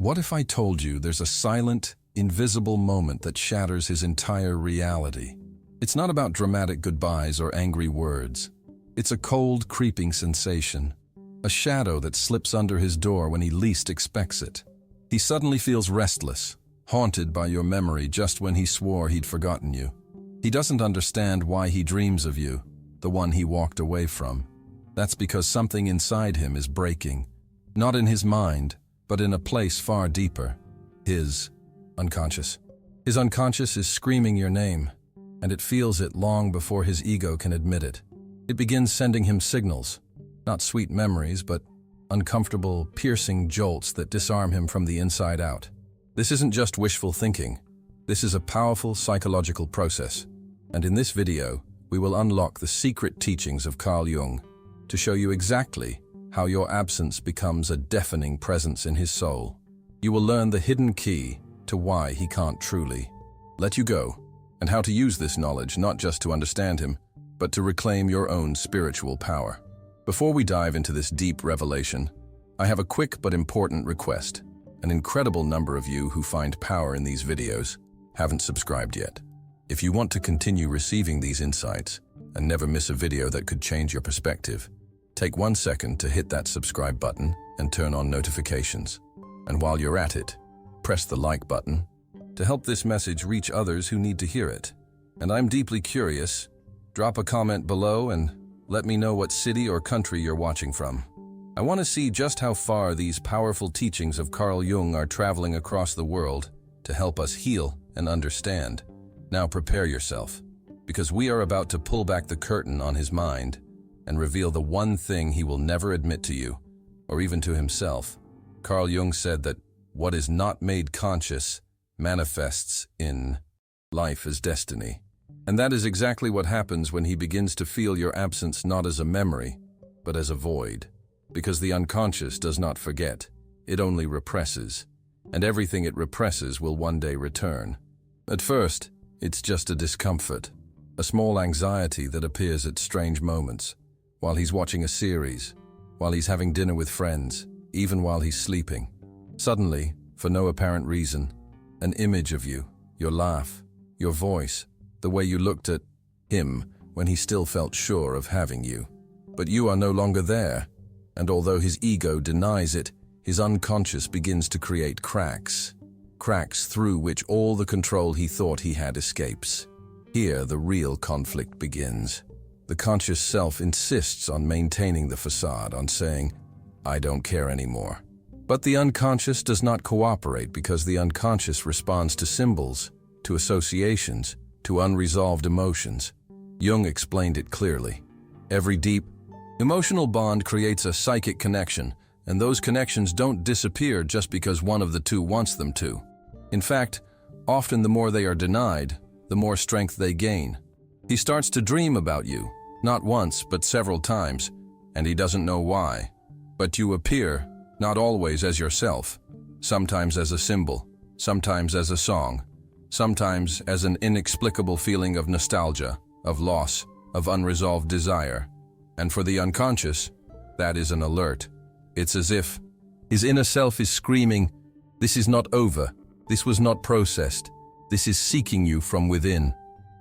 What if I told you there's a silent, invisible moment that shatters his entire reality? It's not about dramatic goodbyes or angry words. It's a cold, creeping sensation, a shadow that slips under his door when he least expects it. He suddenly feels restless, haunted by your memory just when he swore he'd forgotten you. He doesn't understand why he dreams of you, the one he walked away from. That's because something inside him is breaking, not in his mind, but in a place far deeper, his unconscious. His unconscious is screaming your name, and it feels it long before his ego can admit it. It begins sending him signals, not sweet memories, but uncomfortable, piercing jolts that disarm him from the inside out. This isn't just wishful thinking. This is a powerful psychological process, and in this video, we will unlock the secret teachings of Carl Jung to show you exactly how your absence becomes a deafening presence in his soul. You will learn the hidden key to why he can't truly let you go, and how to use this knowledge not just to understand him, but to reclaim your own spiritual power. Before we dive into this deep revelation, I have a quick but important request. An incredible number of you who find power in these videos haven't subscribed yet. If you want to continue receiving these insights and never miss a video that could change your perspective, take 1 second to hit that subscribe button and turn on notifications. And while you're at it, press the like button to help this message reach others who need to hear it. And I'm deeply curious. Drop a comment below and let me know what city or country you're watching from. I want to see just how far these powerful teachings of Carl Jung are traveling across the world to help us heal and understand. Now prepare yourself, because we are about to pull back the curtain on his mind and reveal the one thing he will never admit to you, or even to himself. Carl Jung said that what is not made conscious manifests in life as destiny. And that is exactly what happens when he begins to feel your absence not as a memory, but as a void. Because the unconscious does not forget, it only represses. And everything it represses will one day return. At first, it's just a discomfort, a small anxiety that appears at strange moments, while he's watching a series, while he's having dinner with friends, even while he's sleeping. Suddenly, for no apparent reason, an image of you, your laugh, your voice, the way you looked at him when he still felt sure of having you. But you are no longer there, and although his ego denies it, his unconscious begins to create cracks through which all the control he thought he had escapes. Here, the real conflict begins. The conscious self insists on maintaining the facade, on saying, "I don't care anymore." But the unconscious does not cooperate because the unconscious responds to symbols, to associations, to unresolved emotions. Jung explained it clearly. Every deep, emotional bond creates a psychic connection, and those connections don't disappear just because one of the two wants them to. In fact, often the more they are denied, the more strength they gain. He starts to dream about you, not once, but several times, and he doesn't know why. But you appear, not always as yourself, sometimes as a symbol, sometimes as a song, sometimes as an inexplicable feeling of nostalgia, of loss, of unresolved desire. And for the unconscious, that is an alert. It's as if his inner self is screaming, "This is not over, this was not processed, this is seeking you from within."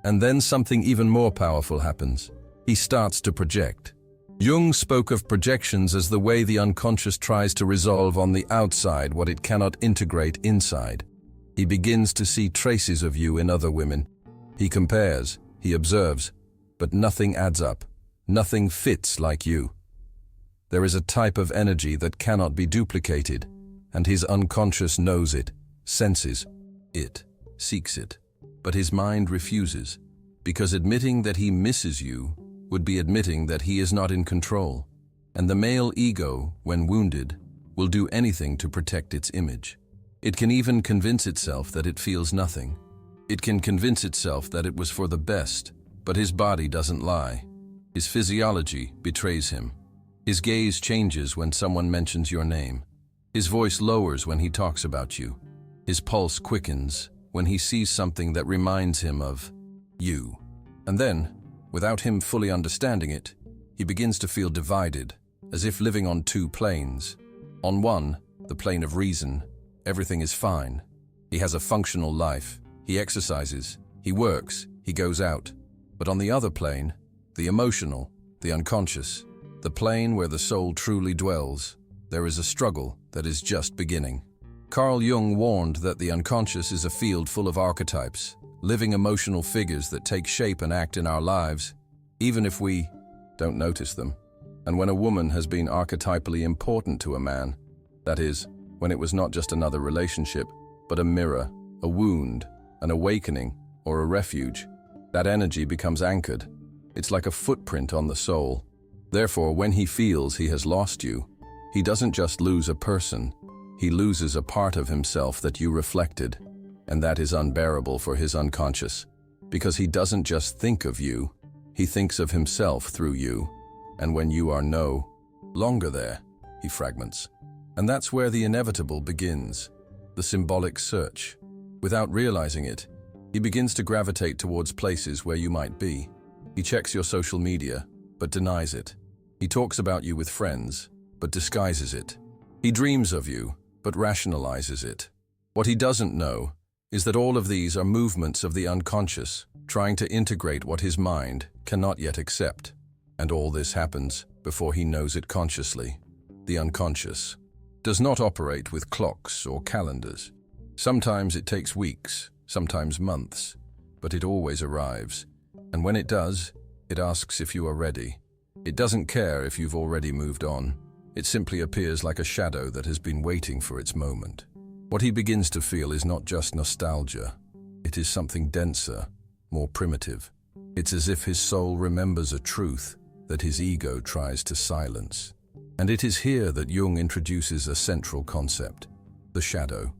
And then something even more powerful happens. He starts to project. Jung spoke of projections as the way the unconscious tries to resolve on the outside what it cannot integrate inside. He begins to see traces of you in other women. He compares, he observes, but nothing adds up. Nothing fits like you. There is a type of energy that cannot be duplicated, and his unconscious knows it, senses it, seeks it. But his mind refuses, because admitting that he misses you would be admitting that he is not in control. And the male ego, when wounded, will do anything to protect its image. It can even convince itself that it feels nothing. It can convince itself that it was for the best, but his body doesn't lie. His physiology betrays him. His gaze changes when someone mentions your name. His voice lowers when he talks about you. His pulse quickens when he sees something that reminds him of you. And then, without him fully understanding it, he begins to feel divided, as if living on two planes. On one, the plane of reason, everything is fine. He has a functional life. He exercises, he works, he goes out. But on the other plane, the emotional, the unconscious, the plane where the soul truly dwells, there is a struggle that is just beginning. Carl Jung warned that the unconscious is a field full of archetypes, living emotional figures that take shape and act in our lives, even if we don't notice them. And when a woman has been archetypally important to a man, that is, when it was not just another relationship, but a mirror, a wound, an awakening, or a refuge, that energy becomes anchored. It's like a footprint on the soul. Therefore, when he feels he has lost you, he doesn't just lose a person, he loses a part of himself that you reflected, and that is unbearable for his unconscious, because he doesn't just think of you, he thinks of himself through you, and when you are no longer there, he fragments. And that's where the inevitable begins, the symbolic search. Without realizing it, he begins to gravitate towards places where you might be. He checks your social media, but denies it. He talks about you with friends, but disguises it. He dreams of you, but rationalizes it. What he doesn't know is that all of these are movements of the unconscious, trying to integrate what his mind cannot yet accept. And all this happens before he knows it consciously. The unconscious does not operate with clocks or calendars. Sometimes it takes weeks, sometimes months, but it always arrives. And when it does, it asks if you are ready. It doesn't care if you've already moved on. It simply appears like a shadow that has been waiting for its moment. What he begins to feel is not just nostalgia. It is something denser, more primitive. It's as if his soul remembers a truth that his ego tries to silence. And it is here that Jung introduces a central concept, the shadow,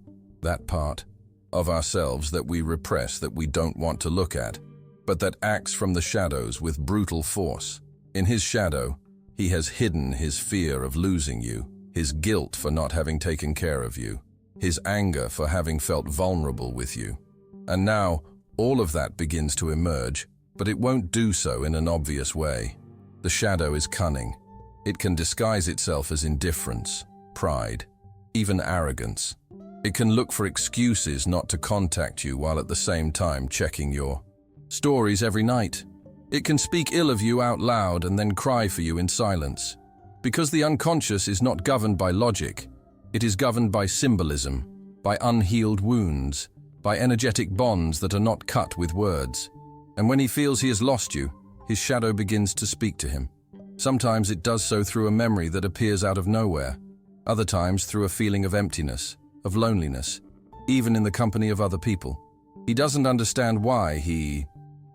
that part of ourselves that we repress, that we don't want to look at, but that acts from the shadows with brutal force. In his shadow, he has hidden his fear of losing you, his guilt for not having taken care of you, his anger for having felt vulnerable with you. And now, all of that begins to emerge, but it won't do so in an obvious way. The shadow is cunning. It can disguise itself as indifference, pride, even arrogance. It can look for excuses not to contact you while at the same time checking your stories every night. It can speak ill of you out loud and then cry for you in silence. Because the unconscious is not governed by logic, it is governed by symbolism, by unhealed wounds, by energetic bonds that are not cut with words. And when he feels he has lost you, his shadow begins to speak to him. Sometimes it does so through a memory that appears out of nowhere, other times through a feeling of emptiness, of loneliness, even in the company of other people. He doesn't understand why he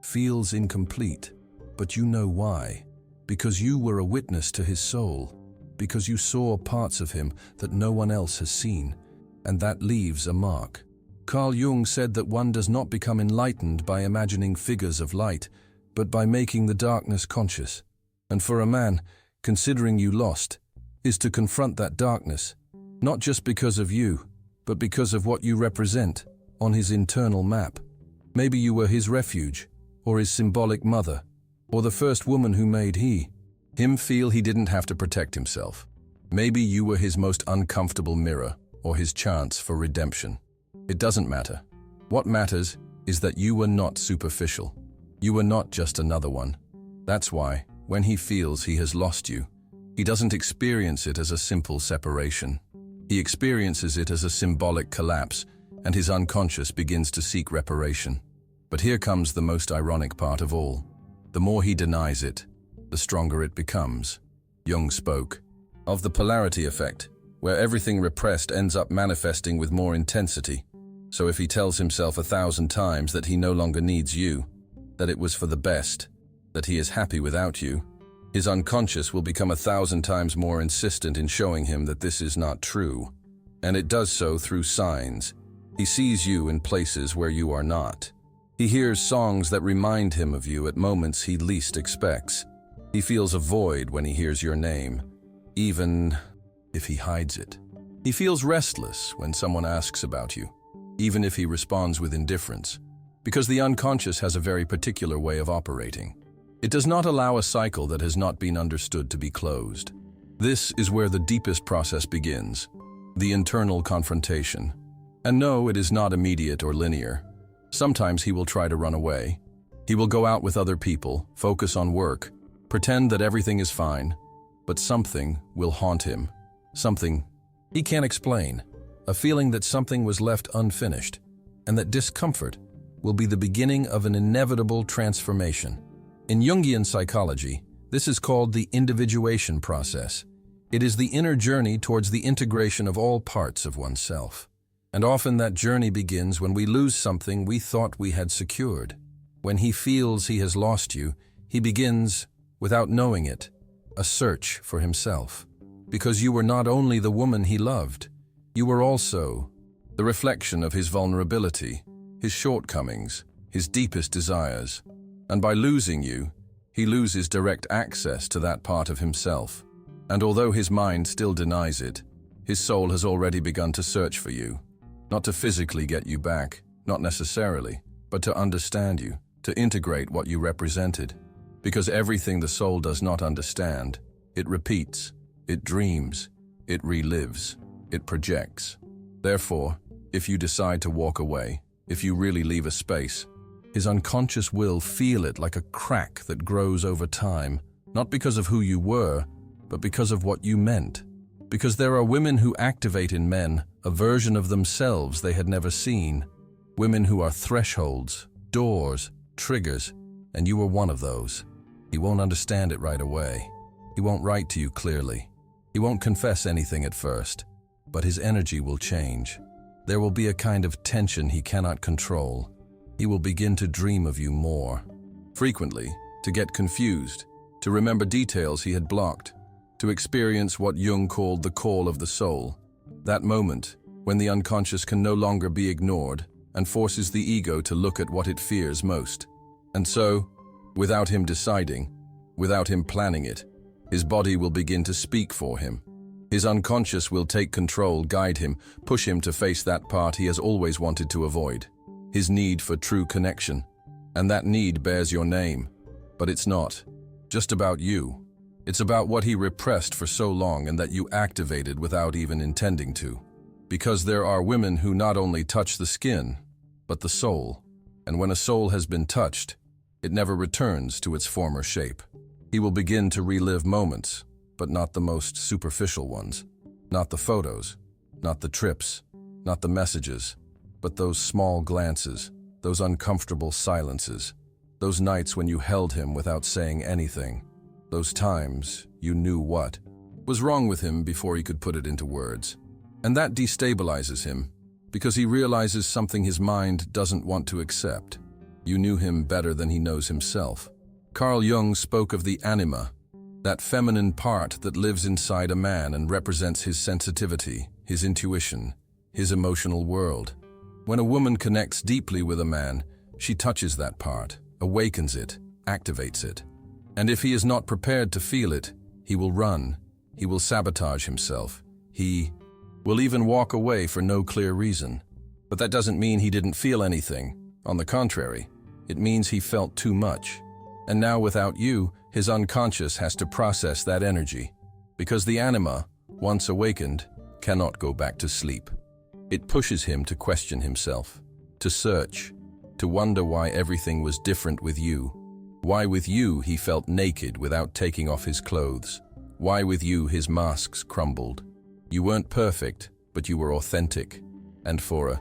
feels incomplete, but you know why. Because you were a witness to his soul, because you saw parts of him that no one else has seen, and that leaves a mark. Carl Jung said that one does not become enlightened by imagining figures of light, but by making the darkness conscious. And for a man, considering you lost, is to confront that darkness, not just because of you, but because of what you represent on his internal map. Maybe you were his refuge, or his symbolic mother, or the first woman who made him feel he didn't have to protect himself. Maybe you were his most uncomfortable mirror, or his chance for redemption. It doesn't matter. What matters is that you were not superficial. You were not just another one. That's why, when he feels he has lost you, he doesn't experience it as a simple separation. He experiences it as a symbolic collapse, and his unconscious begins to seek reparation. But here comes the most ironic part of all. The more he denies it, the stronger it becomes. Jung spoke of the polarity effect, where everything repressed ends up manifesting with more intensity. So if he tells himself 1,000 times that he no longer needs you, that it was for the best, that he is happy without you, his unconscious will become 1,000 times more insistent in showing him that this is not true. And it does so through signs. He sees you in places where you are not. He hears songs that remind him of you at moments he least expects. He feels a void when he hears your name, even if he hides it. He feels restless when someone asks about you, even if he responds with indifference, because the unconscious has a very particular way of operating. It does not allow a cycle that has not been understood to be closed. This is where the deepest process begins, the internal confrontation. And no, it is not immediate or linear. Sometimes he will try to run away. He will go out with other people, focus on work, pretend that everything is fine, but something will haunt him. Something he can't explain. A feeling that something was left unfinished, and that discomfort will be the beginning of an inevitable transformation. In Jungian psychology, this is called the individuation process. It is the inner journey towards the integration of all parts of oneself. And often that journey begins when we lose something we thought we had secured. When he feels he has lost you, he begins, without knowing it, a search for himself. Because you were not only the woman he loved, you were also the reflection of his vulnerability, his shortcomings, his deepest desires. And by losing you, he loses direct access to that part of himself. And although his mind still denies it, his soul has already begun to search for you. Not to physically get you back, not necessarily, but to understand you, to integrate what you represented. Because everything the soul does not understand, it repeats, it dreams, it relives, it projects. Therefore, if you decide to walk away, if you really leave a space, his unconscious will feel it like a crack that grows over time, not because of who you were, but because of what you meant. Because there are women who activate in men a version of themselves they had never seen. Women who are thresholds, doors, triggers, and you were one of those. He won't understand it right away. He won't write to you clearly. He won't confess anything at first, but his energy will change. There will be a kind of tension he cannot control. He will begin to dream of you more. Frequently, to get confused, to remember details he had blocked, to experience what Jung called the call of the soul. That moment, when the unconscious can no longer be ignored and forces the ego to look at what it fears most. And so, without him deciding, without him planning it, his body will begin to speak for him. His unconscious will take control, guide him, push him to face that part he has always wanted to avoid. His need for true connection. And that need bears your name. But it's not just about you. It's about what he repressed for so long and that you activated without even intending to. Because there are women who not only touch the skin, but the soul. And when a soul has been touched, it never returns to its former shape. He will begin to relive moments, but not the most superficial ones. Not the photos, not the trips, not the messages, but those small glances, those uncomfortable silences, those nights when you held him without saying anything, those times you knew what was wrong with him before he could put it into words. And that destabilizes him, because he realizes something his mind doesn't want to accept. You knew him better than he knows himself. Carl Jung spoke of the Anima, that feminine part that lives inside a man and represents his sensitivity, his intuition, his emotional world. When a woman connects deeply with a man, she touches that part, awakens it, activates it. And if he is not prepared to feel it, he will run, he will sabotage himself, he will even walk away for no clear reason. But that doesn't mean he didn't feel anything. On the contrary, it means he felt too much. And now without you, his unconscious has to process that energy. Because the Anima, once awakened, cannot go back to sleep. It pushes him to question himself, to search, to wonder why everything was different with you. Why with you he felt naked without taking off his clothes. Why with you his masks crumbled. You weren't perfect, but you were authentic. And for a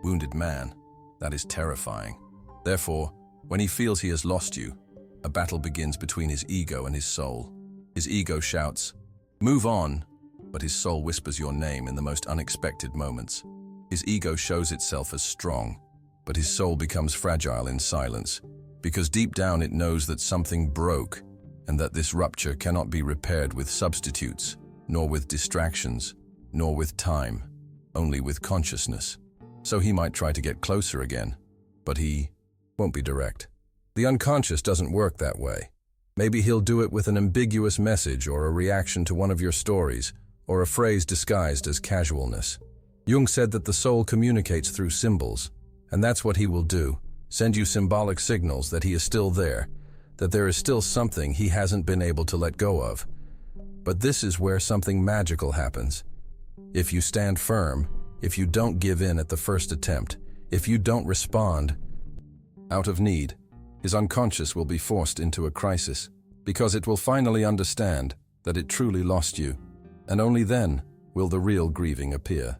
wounded man, that is terrifying. Therefore, when he feels he has lost you, a battle begins between his ego and his soul. His ego shouts, "Move on," but his soul whispers your name in the most unexpected moments. His ego shows itself as strong, but his soul becomes fragile in silence, because deep down it knows that something broke and that this rupture cannot be repaired with substitutes, nor with distractions, nor with time, only with consciousness. So he might try to get closer again, but he won't be direct. The unconscious doesn't work that way. Maybe he'll do it with an ambiguous message or a reaction to one of your stories, or a phrase disguised as casualness. Jung said that the soul communicates through symbols, and that's what he will do, send you symbolic signals that he is still there, that there is still something he hasn't been able to let go of. But this is where something magical happens. If you stand firm, if you don't give in at the first attempt, if you don't respond out of need, his unconscious will be forced into a crisis, because it will finally understand that it truly lost you, and only then will the real grieving appear.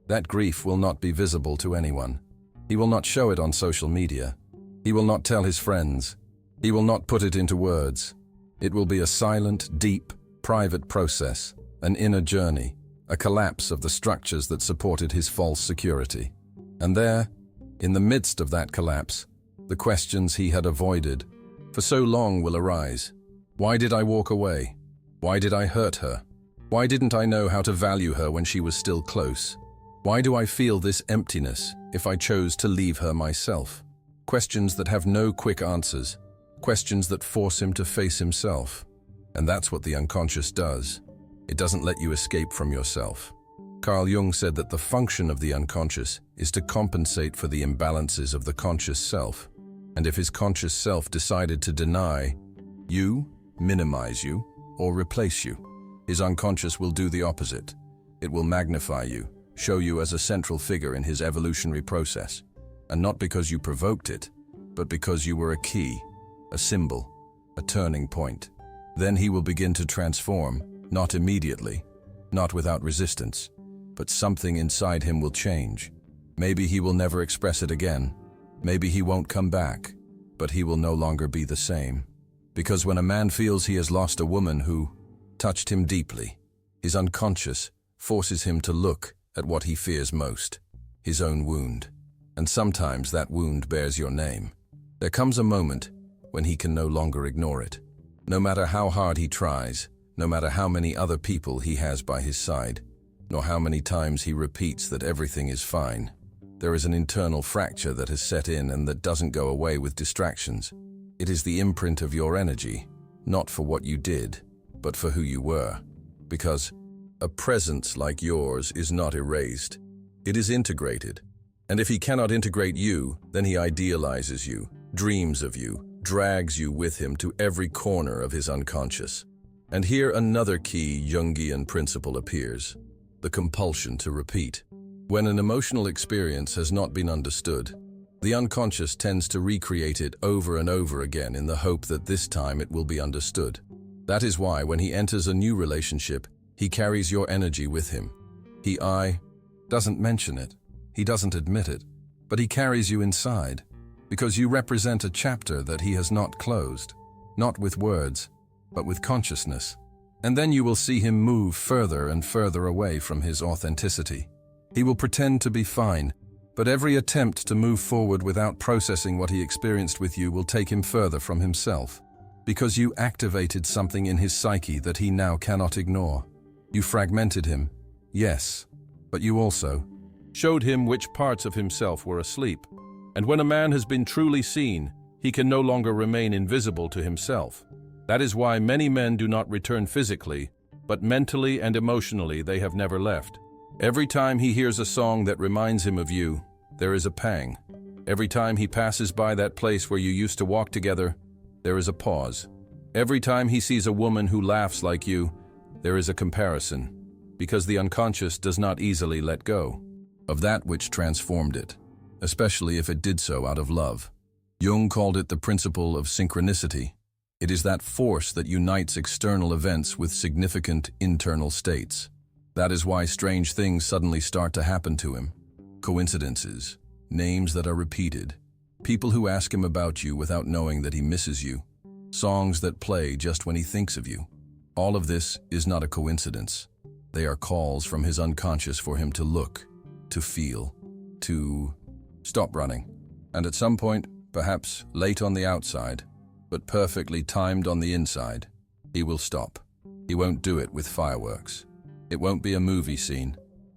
That grief will not be visible to anyone. He will not show it on social media. He will not tell his friends. He will not put it into words. It will be a silent, deep, private process, an inner journey, a collapse of the structures that supported his false security. And there, in the midst of that collapse, the questions he had avoided for so long will arise. Why did I walk away? Why did I hurt her? Why didn't I know how to value her when she was still close? Why do I feel this emptiness if I chose to leave her myself? Questions that have no quick answers, questions that force him to face himself. And that's what the unconscious does. It doesn't let you escape from yourself. Carl Jung said that the function of the unconscious is to compensate for the imbalances of the conscious self. And if his conscious self decided to deny you, minimize you, or replace you, his unconscious will do the opposite. It will magnify you, show you as a central figure in his evolutionary process. And not because you provoked it, but because you were a key, a symbol, a turning point. Then he will begin to transform, not immediately, not without resistance, but something inside him will change. Maybe he will never express it again. Maybe he won't come back, but he will no longer be the same. Because when a man feels he has lost a woman who touched him deeply, his unconscious forces him to look at what he fears most, his own wound. And sometimes that wound bears your name. There comes a moment when he can no longer ignore it. No matter how hard he tries, no matter how many other people he has by his side, nor how many times he repeats that everything is fine, there is an internal fracture that has set in and that doesn't go away with distractions. It is the imprint of your energy, not for what you did, but for who you were. Because a presence like yours is not erased. It is integrated. And if he cannot integrate you, then he idealizes you, dreams of you, drags you with him to every corner of his unconscious. And here another key Jungian principle appears, the compulsion to repeat. When an emotional experience has not been understood, the unconscious tends to recreate it over and over again in the hope that this time it will be understood. That is why when he enters a new relationship, he carries your energy with him. He doesn't mention it. He doesn't admit it, but he carries you inside, because you represent a chapter that he has not closed, not with words, but with consciousness. And then you will see him move further and further away from his authenticity. He will pretend to be fine, but every attempt to move forward without processing what he experienced with you will take him further from himself, because you activated something in his psyche that he now cannot ignore. You fragmented him, yes, but you also showed him which parts of himself were asleep. And when a man has been truly seen, he can no longer remain invisible to himself. That is why many men do not return physically, but mentally and emotionally they have never left. Every time he hears a song that reminds him of you, there is a pang. Every time he passes by that place where you used to walk together, there is a pause. Every time he sees a woman who laughs like you, there is a comparison, because the unconscious does not easily let go of that which transformed it, especially if it did so out of love. Jung called it the principle of synchronicity. It is that force that unites external events with significant internal states. That is why strange things suddenly start to happen to him. Coincidences, names that are repeated, people who ask him about you without knowing that he misses you, songs that play just when he thinks of you. All of this is not a coincidence. They are calls from his unconscious for him to look, to feel, to stop running. And at some point, perhaps late on the outside, but perfectly timed on the inside, he will stop. He won't do it with fireworks. It won't be a movie scene.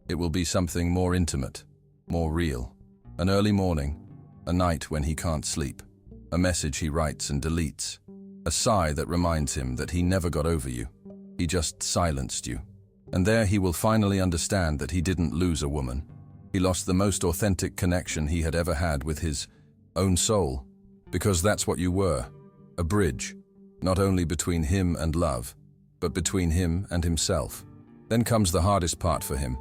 It will be something more intimate, more real. An early morning, a night when he can't sleep, a message he writes and deletes, a sigh that reminds him that he never got over you. He just silenced you. And there he will finally understand that he didn't lose a woman. He lost the most authentic connection he had ever had with his own soul, because that's what you were, a bridge, not only between him and love, but between him and himself. Then comes the hardest part for him,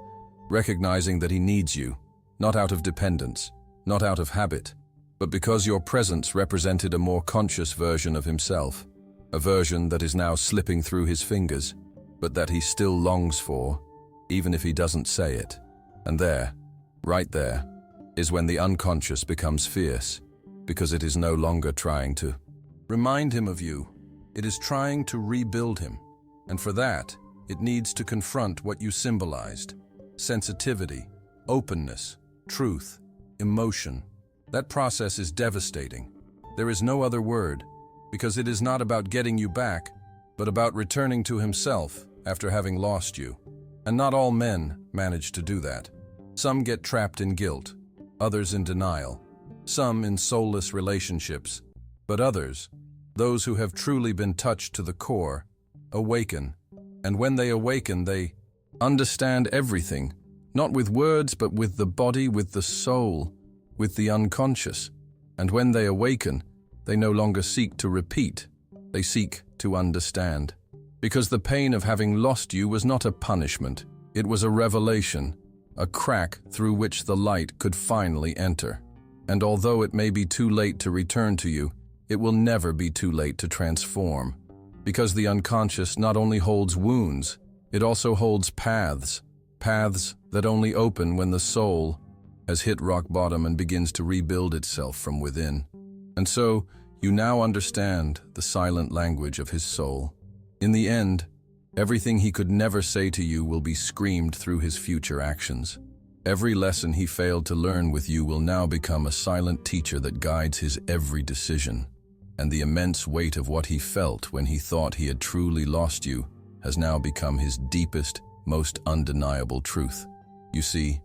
recognizing that he needs you, not out of dependence, not out of habit, but because your presence represented a more conscious version of himself, a version that is now slipping through his fingers, but that he still longs for, even if he doesn't say it. And there, right there, is when the unconscious becomes fierce, because it is no longer trying to remind him of you. It is trying to rebuild him, and for that, it needs to confront what you symbolized: sensitivity, openness, truth, emotion. That process is devastating. There is no other word, because it is not about getting you back, but about returning to himself after having lost you. And not all men manage to do that. Some get trapped in guilt, others in denial, some in soulless relationships, but others, those who have truly been touched to the core, awaken. And when they awaken, they understand everything, not with words, but with the body, with the soul, with the unconscious. And when they awaken, they no longer seek to repeat, they seek to understand. Because the pain of having lost you was not a punishment, it was a revelation, a crack through which the light could finally enter. And although it may be too late to return to you, it will never be too late to transform. Because the unconscious not only holds wounds, it also holds paths that only open when the soul has hit rock bottom and begins to rebuild itself from within. And so, you now understand the silent language of his soul. In the end, everything he could never say to you will be screamed through his future actions. Every lesson he failed to learn with you will now become a silent teacher that guides his every decision. And the immense weight of what he felt when he thought he had truly lost you has now become his deepest, most undeniable truth. You see,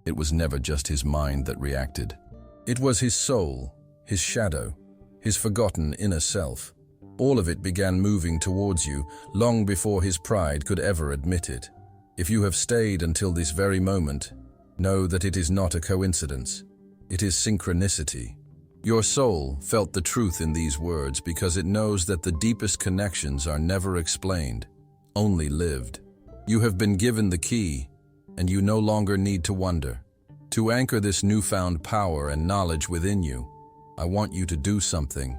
it was never just his mind that reacted. It was his soul, his shadow, his forgotten inner self. All of it began moving towards you long before his pride could ever admit it. If you have stayed until this very moment, know that it is not a coincidence. It is synchronicity. Your soul felt the truth in these words because it knows that the deepest connections are never explained, only lived. You have been given the key, and you no longer need to wonder. To anchor this newfound power and knowledge within you, I want you to do something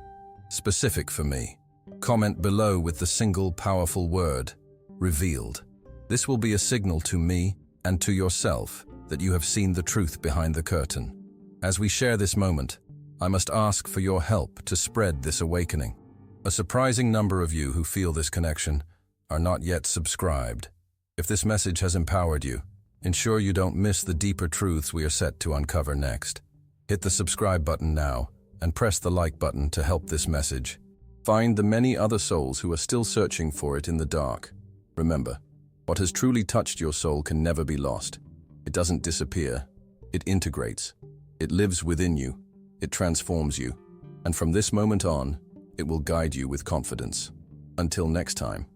specific for me. Comment below with the single powerful word, revealed. This will be a signal to me and to yourself that you have seen the truth behind the curtain. As we share this moment, I must ask for your help to spread this awakening. A surprising number of you who feel this connection are not yet subscribed. If this message has empowered you, ensure you don't miss the deeper truths we are set to uncover next. Hit the subscribe button now and press the like button to help this message. Find the many other souls who are still searching for it in the dark. Remember, what has truly touched your soul can never be lost. It doesn't disappear. It integrates. It lives within you. It transforms you. And from this moment on, it will guide you with confidence. Until next time.